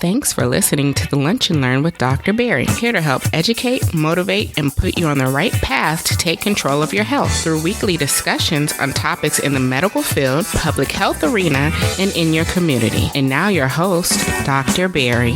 Thanks for listening to the Lunch and Learn with Dr. Barry, here to help educate, motivate, and put you on the right path to take control of your health through weekly discussions on topics in the medical field, public health arena, and in your community. And now your host, Dr. Barry.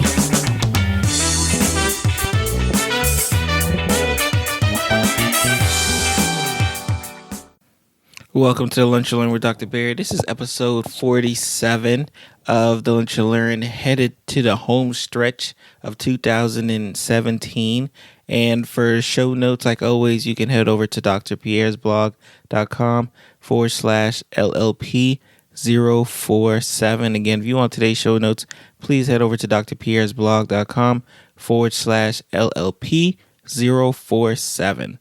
Welcome to Lunch and Learn with Dr. Barry. This is episode 47 of the Lunch and Learn, headed to the home stretch of 2017. And for show notes, like always, you can head over to drpierresblog.com/LLP047. Again, if you want today's show notes, please head over to drpierresblog.com/LLP047.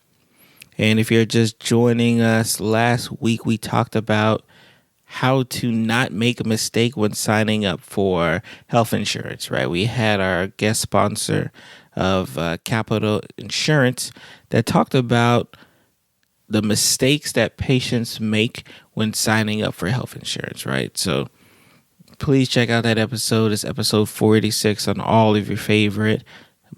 And if you're just joining us, last week we talked about how to not make a mistake when signing up for health insurance, right? We had our guest sponsor of Capital Insurance that talked about the mistakes that patients make when signing up for health insurance, right? So please check out that episode. It's episode 46 on all of your favorite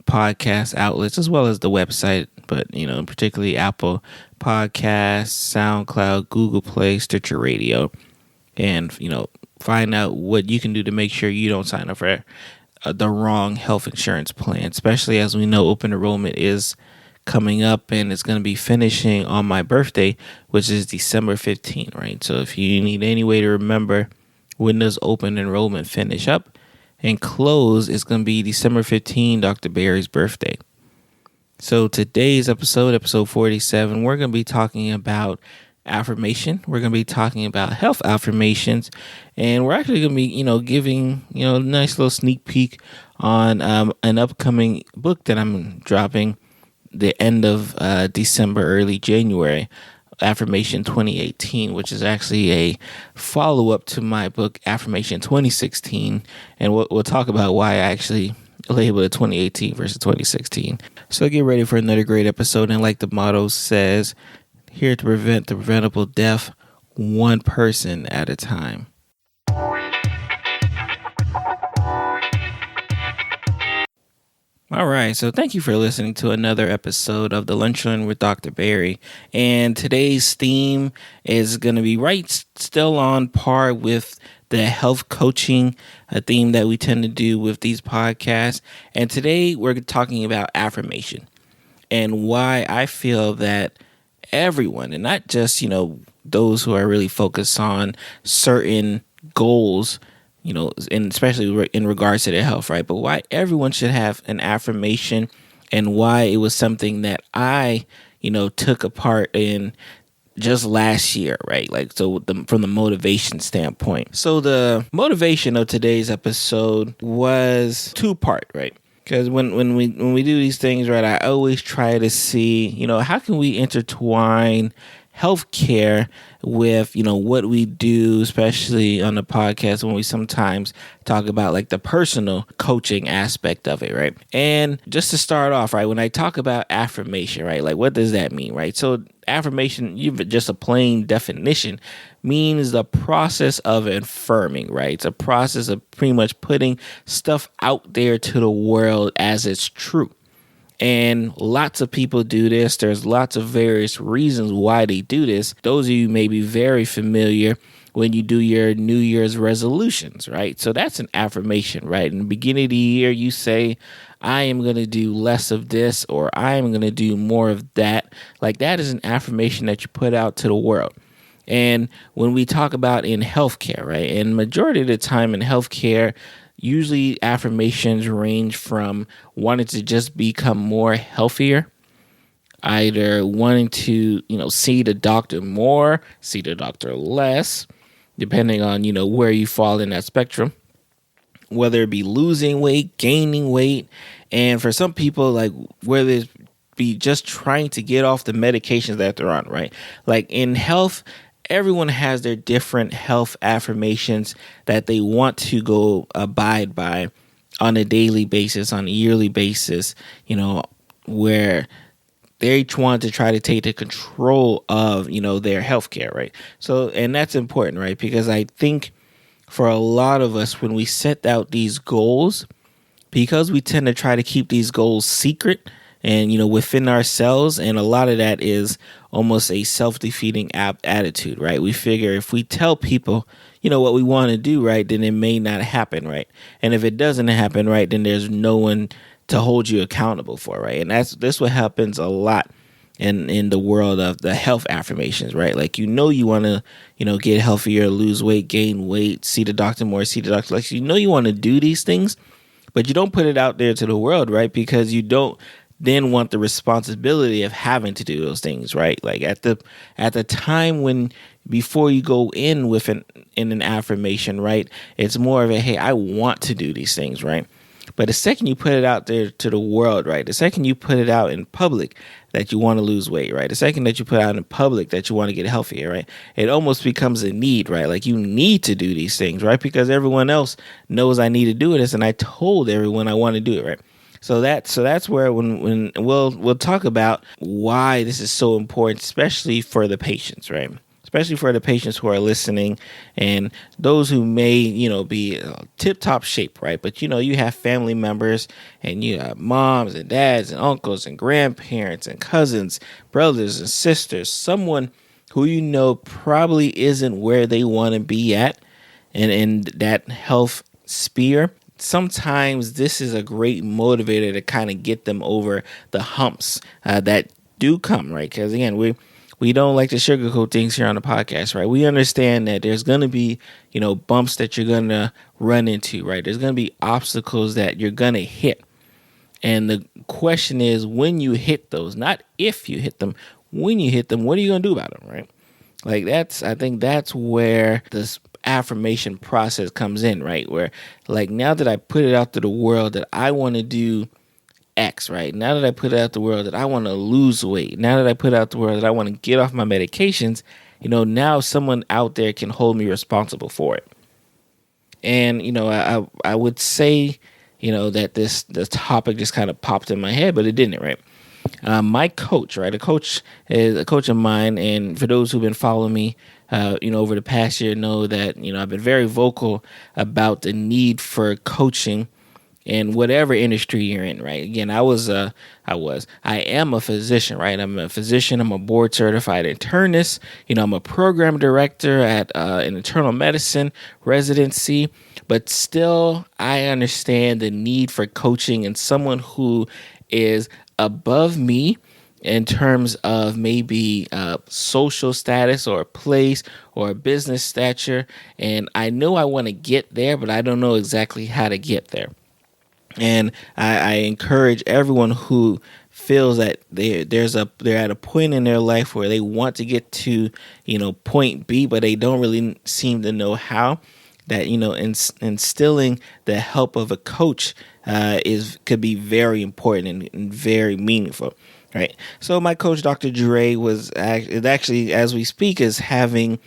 podcast outlets, as well as the website, but particularly Apple Podcasts, SoundCloud, Google Play, Stitcher Radio, and find out what you can do to make sure you don't sign up for the wrong health insurance plan, especially as we know open enrollment is coming up and it's going to be finishing on my birthday, which is December 15th, right? So if you need any way to remember when does open enrollment finish up and close, is going to be December 15, Dr. Barry's birthday. So today's episode 47, we're going to be talking about affirmation. We're going to be talking about health affirmations, and we're actually going to be, giving, a nice little sneak peek on an upcoming book that I'm dropping the end of December, early January. Affirmation 2018, which is actually a follow-up to my book Affirmation 2016, and we'll talk about why I actually labeled it 2018 versus 2016. So get ready for another great episode, and like the motto says, here to prevent the preventable death, one person at a time. All right, so thank you for listening to another episode of the Lunch and Learn with Dr. Barry. And today's theme is going to be still on par with the health coaching theme that we tend to do with these podcasts. And today we're talking about affirmation and why I feel that everyone, and not just, those who are really focused on certain goals, and especially in regards to their health, right? But why everyone should have an affirmation, and why it was something that I, took a part in just last year, right? From the motivation standpoint. So the motivation of today's episode was two-part, right? Because when we do these things, right, I always try to see, how can we intertwine healthcare with, what we do, especially on the podcast when we sometimes talk about like the personal coaching aspect of it, right? And just to start off, right, when I talk about affirmation, right, like what does that mean, right? So affirmation, just a plain definition, means the process of affirming, right? It's a process of pretty much putting stuff out there to the world as it's true. And lots of people do this. There's lots of various reasons why they do this. Those of you may be very familiar when you do your New Year's resolutions, right? So that's an affirmation, right? In the beginning of the year, you say, I am going to do less of this, or I am going to do more of that. Like that is an affirmation that you put out to the world. And when we talk about in healthcare, right? And majority of the time in healthcare, usually affirmations range from wanting to just become more healthier, either wanting to, see the doctor more, see the doctor less, depending on, where you fall in that spectrum, whether it be losing weight, gaining weight. And for some people, like whether it be just trying to get off the medications that they're on, right? Like in health, everyone has their different health affirmations that they want to go abide by on a daily basis, on a yearly basis, where they each want to try to take the control of, their healthcare, right? So, and that's important, right? Because I think for a lot of us, when we set out these goals, because we tend to try to keep these goals secret and, within ourselves. And a lot of that is almost a self-defeating attitude, right? We figure if we tell people, what we want to do, right, then it may not happen, right? And if it doesn't happen, right, then there's no one to hold you accountable for, right? And that's what happens a lot in the world of the health affirmations, right? Like, you want to, get healthier, lose weight, gain weight, see the doctor more, see the doctor less. You want to do these things, but you don't put it out there to the world, right? Because you don't then want the responsibility of having to do those things, right? Like at the time when before you go in with an affirmation, right? It's more of a, hey, I want to do these things, right? But the second you put it out there to the world, right? The second you put it out in public that you want to lose weight, right? The second that you put out in public that you want to get healthier, right? It almost becomes a need, right? Like, you need to do these things, right? Because everyone else knows I need to do this, and I told everyone I want to do it, right? So that's where when we'll talk about why this is so important, especially for the patients, right? Especially for the patients who are listening and those who may, be tip-top shape, right? But, you have family members and you have moms and dads and uncles and grandparents and cousins, brothers and sisters, someone who probably isn't where they want to be at and in that health sphere. Sometimes this is a great motivator to kind of get them over the humps that do come, right? Because, again, we don't like to sugarcoat things here on the podcast, right? We understand that there's going to be, bumps that you're going to run into, right? There's going to be obstacles that you're going to hit. And the question is, when you hit those, not if you hit them, when you hit them, what are you going to do about them, right? Like, I think that's where this affirmation process comes in, right? Where, like, now that I put it out to the world that I want to do X, right? Now that I put out the world that I want to lose weight, now that I put out the world that I want to get off my medications, now someone out there can hold me responsible for it. And, I would say, that the topic just kind of popped in my head, but it didn't, right? My coach, right? A coach is a coach of mine. And for those who've been following me, over the past year know that, I've been very vocal about the need for coaching in whatever industry you're in, right? Again, I am a physician, right? I'm a physician. I'm a board certified internist. I'm a program director at an internal medicine residency, but still I understand the need for coaching and someone who is above me in terms of maybe social status or place or business stature. And I know I want to get there, but I don't know exactly how to get there. And I encourage everyone who feels that they're at a point in their life where they want to get to, point B, but they don't really seem to know how, that, instilling the help of a coach could be very important and very meaningful. Right. So my coach, Dr. Dre, is actually, as we speak, is having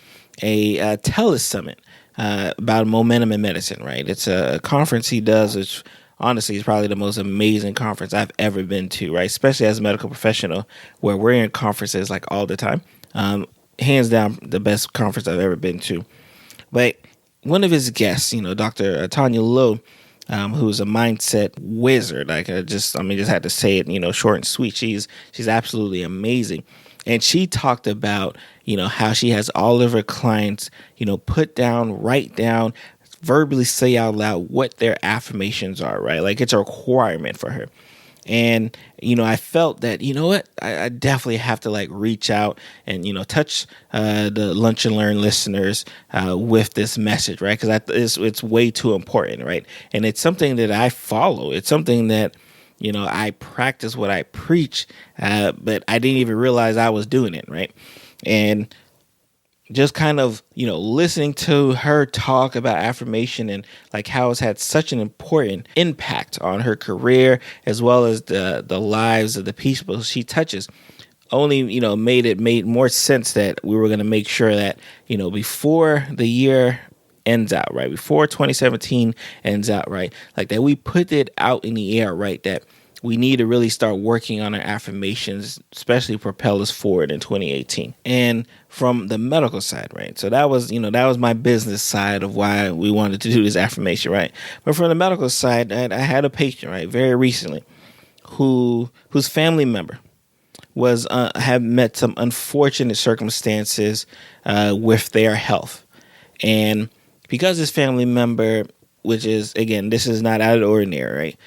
a TELUS summit about momentum in medicine. Right. It's a conference he does, which honestly is probably the most amazing conference I've ever been to. Right. Especially as a medical professional, where we're in conferences like all the time. Hands down, the best conference I've ever been to. But one of his guests, Dr. Tanya Lowe, who's a mindset wizard. Like, I just had to say it, short and sweet. She's absolutely amazing. And she talked about, how she has all of her clients, write down, verbally say out loud what their affirmations are, right? Like, it's a requirement for her. And, I felt that, I definitely have to reach out and, touch the Lunch and Learn listeners with this message, right? Because it's way too important, right? And it's something that I follow. It's something that, I practice what I preach, but I didn't even realize I was doing it, right? And just kind of, listening to her talk about affirmation and how it's had such an important impact on her career, as well as the lives of the people she touches, only, made more sense that we were going to make sure that, before the year ends out, right, before 2017 ends out, right, that we put it out in the air, right, that we need to really start working on our affirmations, especially propel us forward in 2018. And from the medical side, right? So that was my business side of why we wanted to do this affirmation, right? But from the medical side, I had a patient, right, very recently, whose family member was had met some unfortunate circumstances with their health. And because this family member, which is, again, this is not out of the ordinary, right?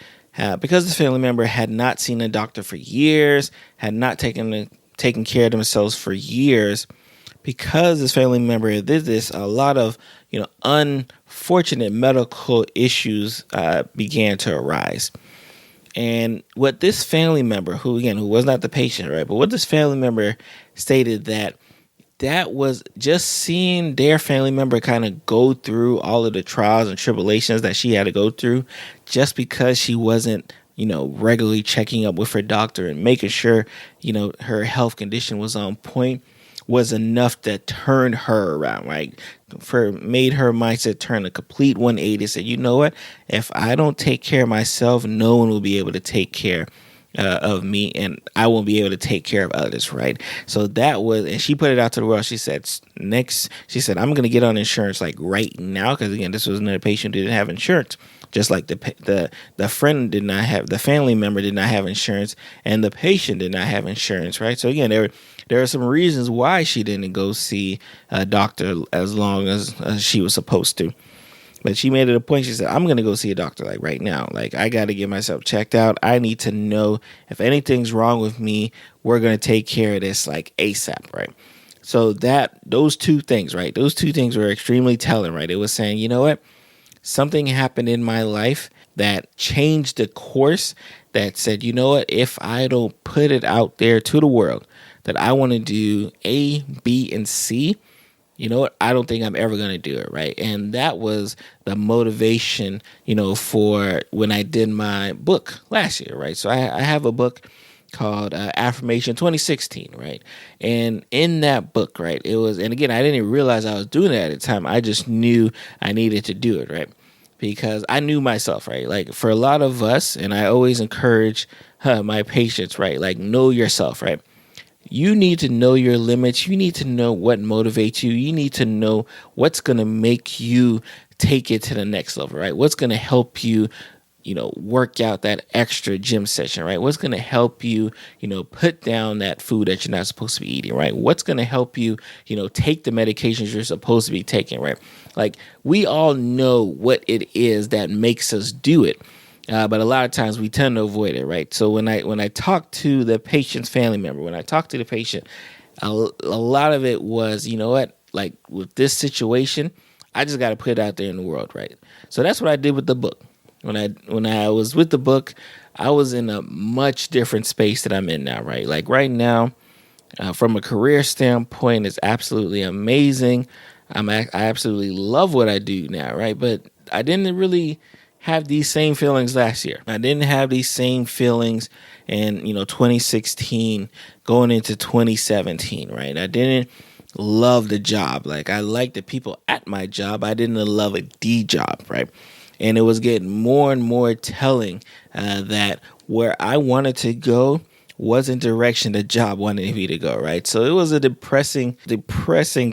Because this family member had not seen a doctor for years, had not taken care of themselves for years, because this family member did this, a lot of unfortunate medical issues began to arise. And what this family member, who was not the patient, right? But what this family member stated that was just seeing their family member kind of go through all of the trials and tribulations that she had to go through just because she wasn't, regularly checking up with her doctor and making sure, her health condition was on point, was enough that turned her around, right? Made her mindset turn a complete 180. Said, you know what? If I don't take care of myself, no one will be able to take care of me, and I won't be able to take care of others, right? So that was, and she put it out to the world. She said, I'm going to get on insurance like right now, because again, this was another patient who didn't have insurance. Just like the friend did not have, the family member did not have insurance, and the patient did not have insurance, right? So again, there are some reasons why she didn't go see a doctor as long as she was supposed to. But she made it a point. She said, I'm going to go see a doctor like right now. Like, I got to get myself checked out. I need to know if anything's wrong with me. We're going to take care of this like ASAP, right? So those two things, right? Those two things were extremely telling, right? It was saying, you know what? Something happened in my life that changed the course, that said, you know what? If I don't put it out there to the world that I want to do A, B, and C, you know what? I don't think I'm ever going to do it, right? And that was the motivation, for when I did my book last year, right? So I have a book called Affirmation 2016, right? And in that book, right, it was, and again, I didn't even realize I was doing it at the time. I just knew I needed to do it, right? Because I knew myself, right? Like, for a lot of us, and I always encourage my patients, right? Like, know yourself, right? You need to know your limits. You need to know what motivates you. You need to know what's going to make you take it to the next level, right? What's going to help you, work out that extra gym session, right? What's going to help you, put down that food that you're not supposed to be eating, right? What's going to help you, take the medications you're supposed to be taking, right? Like, we all know what it is that makes us do it. But a lot of times we tend to avoid it, right? So when I talk to the patient's family member, when I talk to the patient, a lot of it was, you know what? Like, with this situation, I just got to put it out there in the world, right? So that's what I did with the book. When I was with the book, I was in a much different space that I'm in now, right? Like, right now, from a career standpoint, it's absolutely amazing. I absolutely love what I do now, right? But I didn't really have these same feelings last year. I didn't have these same feelings in 2016 going into 2017, right? I didn't love the job. Like, I liked the people at my job. I didn't love the job, right? And it was getting more and more telling that where I wanted to go wasn't direction the job wanted me to go, right? So it was a depressing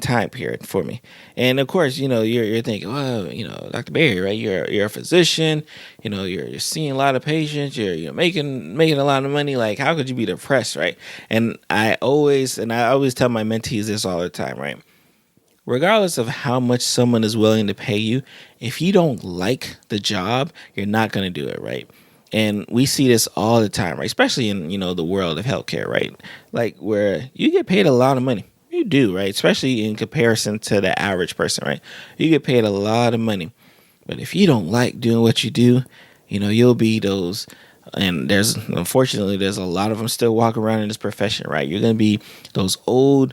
time period for me. And of course, you're thinking, well, Dr. Barry, right? You're a physician, you're seeing a lot of patients, you're making a lot of money. Like, how could you be depressed, right? And I always tell my mentees this all the time, right? Regardless of how much someone is willing to pay you, if you don't like the job, you're not going to do it, right? And we see this all the time, right? Especially in, the world of healthcare, right? Like, where you get paid a lot of money. You do, right? Especially in comparison to the average person, right? You get paid a lot of money. But if you don't like doing what you do, you'll be those, and unfortunately, there's a lot of them still walking around in this profession, right? You're going to be those old,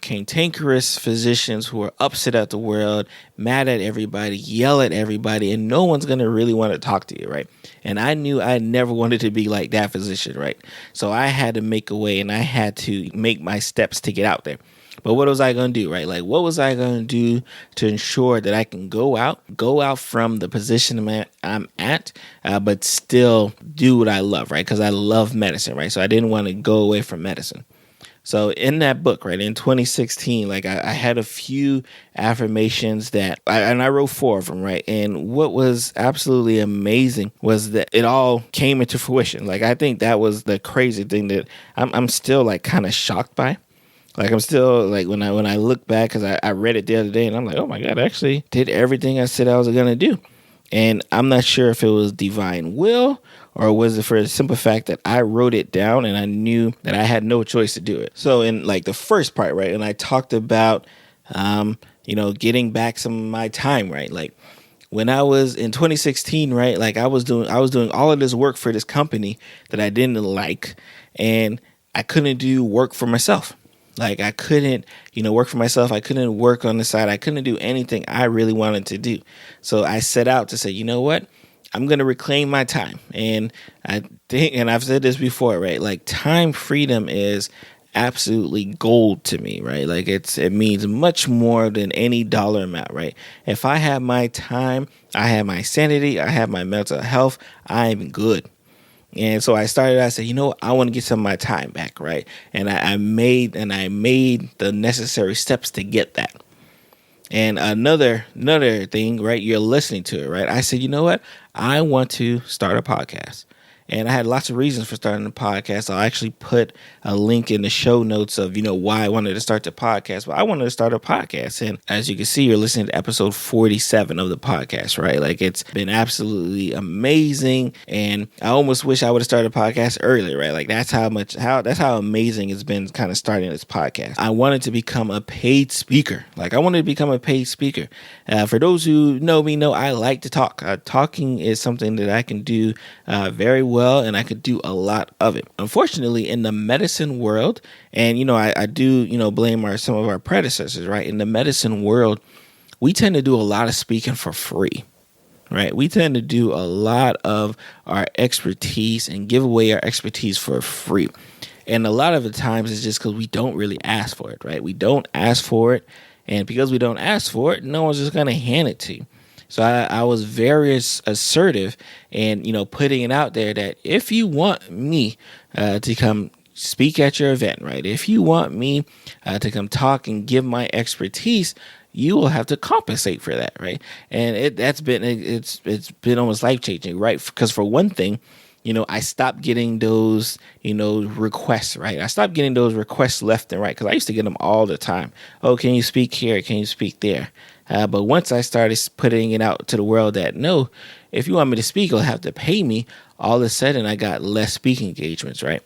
cantankerous physicians who are upset at the world, mad at everybody, yell at everybody, and no one's going to really want to talk to you, right? And I knew I never wanted to be like that physician, right? So I had to make a way, and I had to make my steps to get out there. But what was I going to do, right? Like, what was I going to do to ensure that I can go out from the position I'm at, but still do what I love, right? Because I love medicine, right? So I didn't want to go away from medicine. So in that book, right, in 2016, like I had a few affirmations that I wrote 4 of them, right? And what was absolutely amazing was that it all came into fruition. Like, I think that was the crazy thing that I'm still like kind of shocked by. Like, I'm still like, when I look back, because I read it the other day and I'm like, oh my God, I actually did everything I said I was going to do. And I'm not sure if it was divine will or was it for the simple fact that I wrote it down and I knew that I had no choice to do it. So in like the first part, right, and I talked about, getting back some of my time, right? Like, when I was in 2016, right, like I was doing all of this work for this company that I didn't like, and I couldn't do work for myself. Like, I couldn't, work for myself. I couldn't work on the side. I couldn't do anything I really wanted to do. So I set out to say, you know what? I'm going to reclaim my time. And I think, and I've said this before, right? Like, time freedom is absolutely gold to me, right? Like, it means much more than any dollar amount, right? If I have my time, I have my sanity, I have my mental health, I'm good. And so I said, I want to get some of my time back, right? And I made the necessary steps to get that. And another thing, right? You're listening to it, right? I said, you know what? I want to start a podcast. And I had lots of reasons for starting the podcast. I'll actually put a link in the show notes of, why I wanted to start the podcast. But I wanted to start a podcast. And as you can see, you're listening to episode 47 of the podcast, right? Like, it's been absolutely amazing. And I almost wish I would have started a podcast earlier, right? Like, that's how amazing it's been kind of starting this podcast. I wanted to become a paid speaker. For those who know me, know I like to talk. Talking is something that I can do very well, and I could do a lot of it. Unfortunately, in the medicine world, and I do blame some of our predecessors, right? In the medicine world, we tend to do a lot of speaking for free, right? We tend to do a lot of our expertise and give away our expertise for free. And a lot of the times it's just because we don't really ask for it, right? We don't ask for it, and because we don't ask for it, no one's just going to hand it to you. So I was very assertive and, putting it out there that if you want me to come speak at your event, right? If you want me to come talk and give my expertise, you will have to compensate for that, right? And it's been almost life-changing, right? Because for one thing, I stopped getting those, requests, right? I stopped getting those requests left and right because I used to get them all the time. Oh, can you speak here? Can you speak there? But once I started putting it out to the world that, no, if you want me to speak, you'll have to pay me, all of a sudden I got less speaking engagements, right?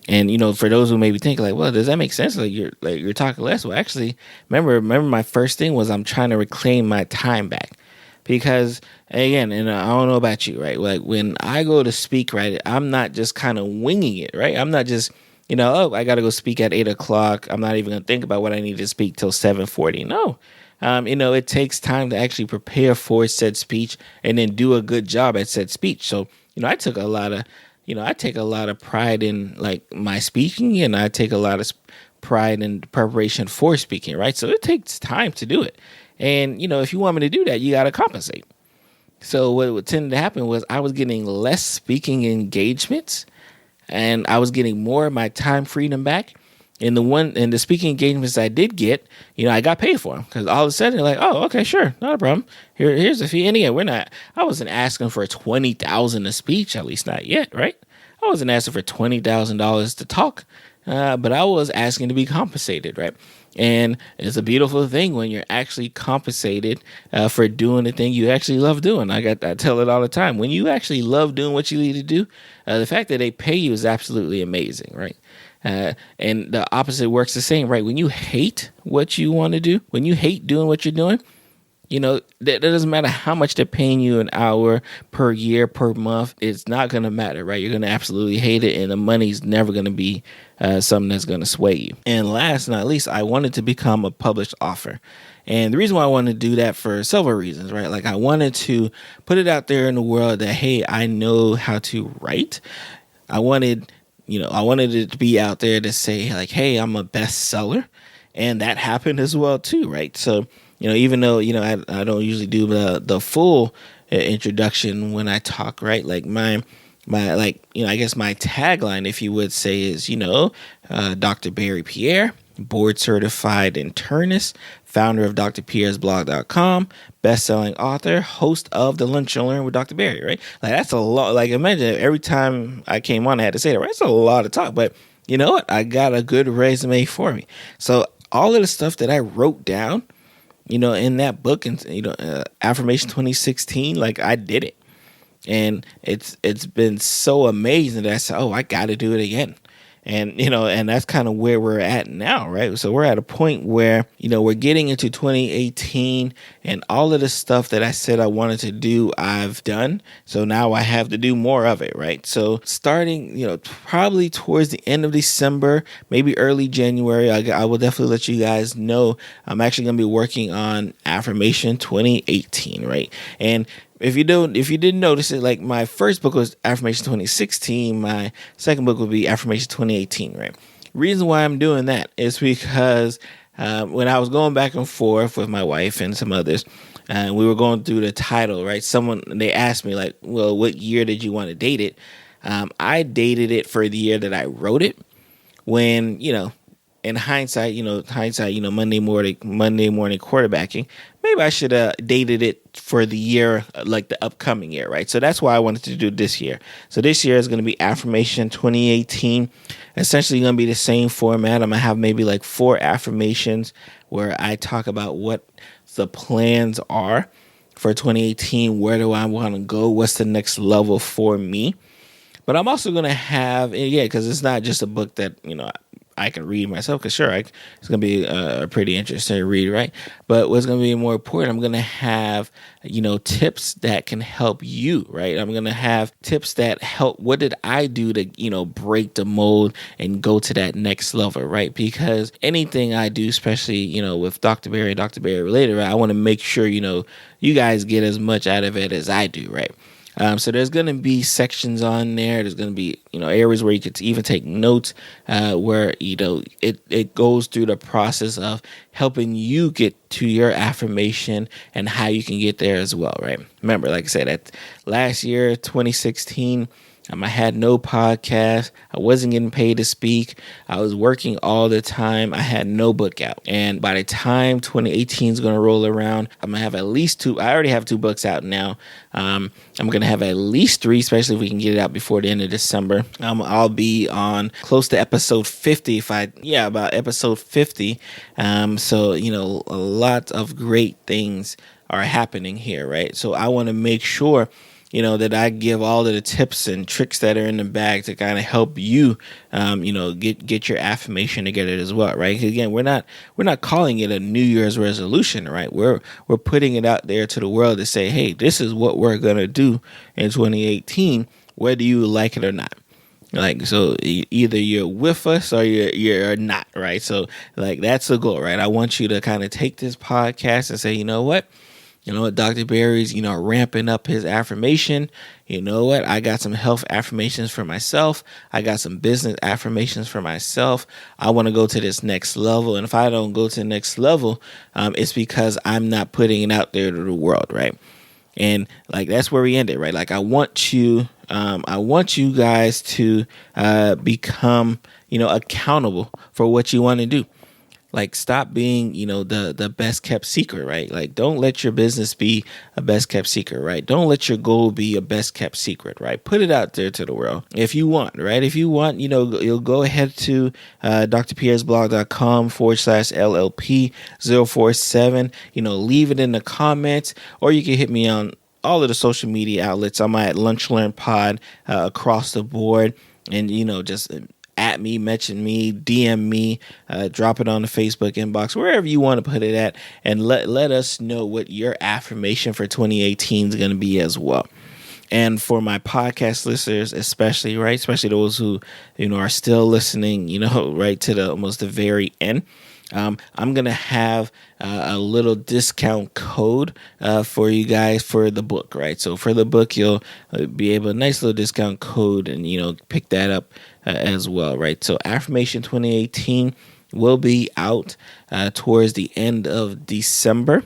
And, for those who maybe think like, well, does that make sense? Like you're talking less. Well, actually, remember my first thing was I'm trying to reclaim my time back. Because, again, and I don't know about you, right? Like, when I go to speak, right, I'm not just kind of winging it, right? I'm not just, I got to go speak at 8 o'clock. I'm not even going to think about what I need to speak till 7:40. No. It takes time to actually prepare for said speech and then do a good job at said speech. So, I take a lot of pride in like my speaking, and I take a lot of pride in preparation for speaking, right? So it takes time to do it. And, if you want me to do that, you got to compensate. So what tended to happen was I was getting less speaking engagements and I was getting more of my time freedom back. And the speaking engagements I did get, I got paid for them because all of a sudden they're like, oh, okay, sure, not a problem. Here's the fee. And again, I wasn't asking for $20,000 a speech, at least not yet, right? I wasn't asking for $20,000 to talk, but I was asking to be compensated, right? And it's a beautiful thing when you're actually compensated for doing the thing you actually love doing. I tell it all the time. When you actually love doing what you need to do, the fact that they pay you is absolutely amazing, right? And the opposite works the same, right? When you hate what you want to do, when you hate doing what you're doing, that doesn't matter how much they're paying you an hour, per year, per month. It's not going to matter, right? You're going to absolutely hate it, and the money's never going to be something that's going to sway you. And last but not least, I wanted to become a published author. And the reason why I wanted to do that for several reasons, right? Like, I wanted to put it out there in the world that, hey, I know how to write. I wanted it to be out there to say, like, hey, I'm a bestseller. And that happened as well too, right? So, even though, I don't usually do the full introduction when I talk, right? Like my I guess my tagline, if you would say, is, Dr. Barry Pierre, board certified internist, founder of drpierresblog.com, best-selling author, host of the Lunch and Learn with Dr. Barry, right? Like, that's a lot. Like, imagine every time I came on, I had to say that, right? It's a lot of talk, but you know what? I got a good resume for me. So all of the stuff that I wrote down, in that book, and Affirmation 2016, like, I did it. And it's been so amazing that I said, I got to do it again. And, and that's kind of where we're at now, right? So we're at a point where, we're getting into 2018, and all of the stuff that I said I wanted to do, I've done. So now I have to do more of it, right? So starting, probably towards the end of December, maybe early January, I will definitely let you guys know I'm actually going to be working on Affirmation 2018, right? And if you didn't notice it, like, my first book was Affirmation 2016. My second book would be Affirmation 2018, right? Reason why I'm doing that is because when I was going back and forth with my wife and some others, and we were going through the title, right? They asked me, like, well, what year did you want to date it? I dated it for the year that I wrote it. When, in hindsight, Monday morning quarterbacking, maybe I should have dated it for the year, like the upcoming year, right? So that's why I wanted to do this year. So this year is going to be Affirmation 2018. Essentially going to be the same format. I'm going to have maybe like 4 affirmations where I talk about what the plans are for 2018. Where do I want to go? What's the next level for me? But I'm also going to have, because it's not just a book that, I can read myself, because sure, it's going to be a pretty interesting read, right? But what's going to be more important, I'm going to have, tips that can help you, right? I'm going to have tips that help. What did I do to, break the mold and go to that next level, right? Because anything I do, especially, with Dr. Barry related, right, I want to make sure, you guys get as much out of it as I do, right? So there's going to be sections on there. There's going to be, areas where you could even take notes, where, it goes through the process of helping you get to your affirmation and how you can get there as well, right? Remember, like I said, that last year, 2016, I had no podcast. I wasn't getting paid to speak. I was working all the time. I had no book out. And by the time 2018 is going to roll around, I'm going to have at least 2. I already have 2 books out now. I'm going to have at least 3, especially if we can get it out before the end of December. I'll be on close to episode 50, about episode 50. So, a lot of great things are happening here, right? So I want to make sure that I give all of the tips and tricks that are in the bag to kind of help you, get your affirmation together as well, right? Again, we're not calling it a New Year's resolution, right? We're putting it out there to the world to say, hey, this is what we're gonna do in 2018, whether you like it or not. Like, so either you're with us or you're not, right? So, like, that's the goal, right? I want you to kind of take this podcast and say, you know what, Dr. Barry's, ramping up his affirmation. You know what? I got some health affirmations for myself. I got some business affirmations for myself. I want to go to this next level. And if I don't go to the next level, it's because I'm not putting it out there to the world, right? And like, that's where we ended, right? Like, I want you guys to become, accountable for what you want to do. Like, stop being, the best kept secret, right? Like, don't let your business be a best kept secret, right? Don't let your goal be a best kept secret, right? Put it out there to the world if you want, right? If you want, you'll go ahead to drpierresblog.com/LLP047, leave it in the comments, or you can hit me on all of the social media outlets. I'm at Lunch Learn Pod across the board, and, just at me, mention me, DM me, drop it on the Facebook inbox, wherever you want to put it at, and let us know what your affirmation for 2018 is going to be as well. And for my podcast listeners, especially, right, especially those who, are still listening, right to almost the very end, I'm going to have a little discount code for you guys for the book, right? So for the book, you'll be able, a nice little discount code, and, pick that up as well, right? So Affirmation 2018, will be out towards the end of December.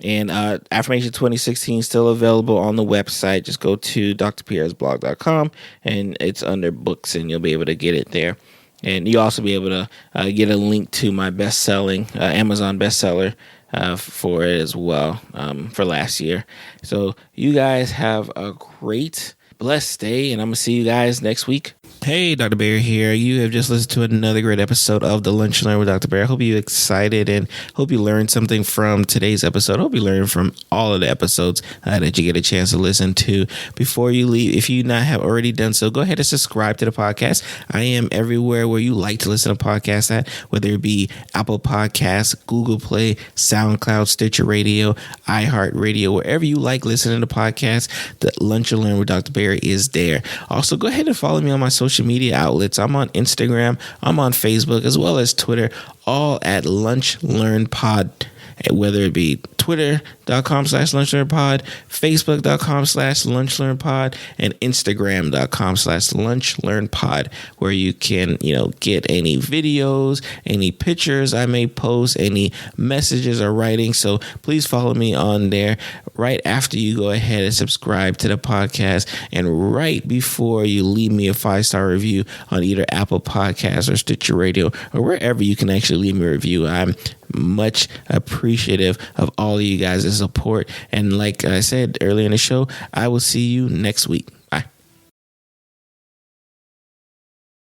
And Affirmation 2016 is still available on the website. Just go to drpierresblog.com and it's under books and you'll be able to get it there. And you'll also be able to get a link to my best-selling Amazon bestseller for it as well for last year. So you guys have a great, blessed day, and I'm going to see you guys next week. Hey, Dr. Bear here. You have just listened to another great episode of the Lunch and Learn with Dr. Bear. I hope you're excited and hope you learned something from today's episode. I hope you learned from all of the episodes that you get a chance to listen to. Before you leave, if you not have already done so, go ahead and subscribe to the podcast. I am everywhere where you like to listen to podcasts at, whether it be Apple Podcasts, Google Play, SoundCloud, Stitcher Radio, iHeartRadio, wherever you like listening to podcasts, the Lunch and Learn with Dr. Bear is there. Also, go ahead and follow me on my social media outlets. I'm on Instagram, I'm on Facebook, as well as Twitter, all at Lunch Learn Pod, whether it be twitter.com/lunchlearnpod, facebook.com/lunchlearnpod, and instagram.com/lunchlearnpod, where you can, get any videos, any pictures I may post, any messages or writing. So please follow me on there right after you go ahead and subscribe to the podcast, and right before you leave me a 5-star review on either Apple Podcasts or Stitcher Radio or wherever you can actually leave me a review. I'm much appreciative of all of you guys' support. And like I said earlier in the show, I will see you next week.